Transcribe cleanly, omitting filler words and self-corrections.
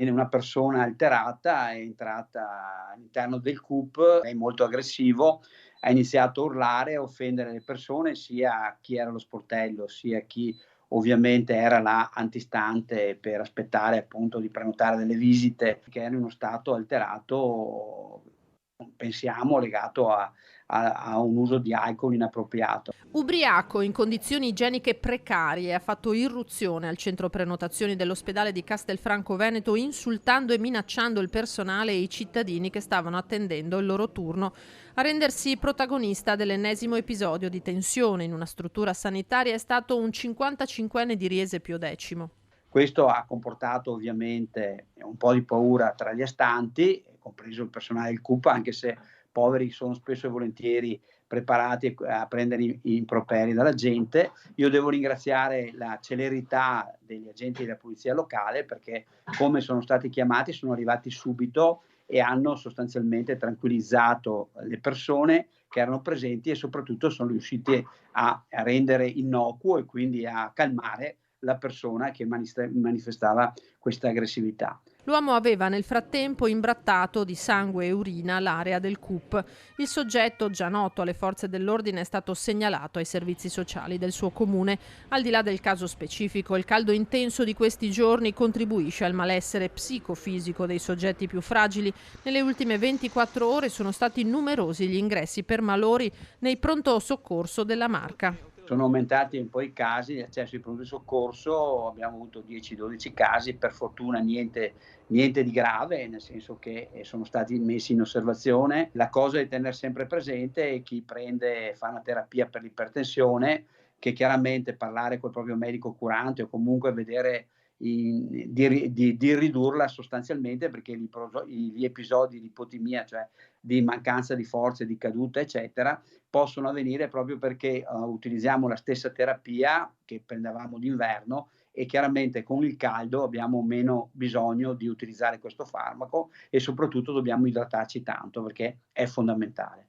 una persona alterata è entrata all'interno del CUP, è molto aggressivo, ha iniziato a urlare, a offendere le persone, sia chi era allo sportello, sia chi ovviamente era là antistante per aspettare appunto di prenotare delle visite, che era in uno stato alterato, pensiamo legato a un uso di alcol inappropriato. Ubriaco, in condizioni igieniche precarie, ha fatto irruzione al centro prenotazioni dell'ospedale di Castelfranco Veneto, insultando e minacciando il personale e i cittadini che stavano attendendo il loro turno a rendersi protagonista dell'ennesimo episodio di tensione in una struttura sanitaria. È stato un 55enne di Riese Pio X. Questo ha comportato ovviamente un po' di paura tra gli astanti, compreso il personale del CUP, anche se poveri sono spesso e volentieri preparati a prendere i improperi dalla gente. Io devo ringraziare la celerità degli agenti della polizia locale perché, come sono stati chiamati, sono arrivati subito e hanno sostanzialmente tranquillizzato le persone che erano presenti e soprattutto sono riusciti a rendere innocuo e quindi a calmare la persona che manifestava questa aggressività. L'uomo aveva nel frattempo imbrattato di sangue e urina l'area del CUP. Il soggetto, già noto alle forze dell'ordine, è stato segnalato ai servizi sociali del suo comune. Al di là del caso specifico, il caldo intenso di questi giorni contribuisce al malessere psicofisico dei soggetti più fragili. Nelle ultime 24 ore sono stati numerosi gli ingressi per malori nei pronto soccorso della Marca. Sono aumentati un po' i casi di accesso ai pronto soccorso, abbiamo avuto 10-12 casi, per fortuna niente di grave, nel senso che sono stati messi in osservazione. La cosa è tener sempre presente chi fa una terapia per l'ipertensione, che chiaramente parlare col proprio medico curante o comunque vedere di ridurla sostanzialmente, perché gli episodi di ipotimia, cioè di mancanza di forze, di caduta, eccetera, possono avvenire proprio perché utilizziamo la stessa terapia che prendevamo d'inverno e chiaramente con il caldo abbiamo meno bisogno di utilizzare questo farmaco e soprattutto dobbiamo idratarci tanto perché è fondamentale.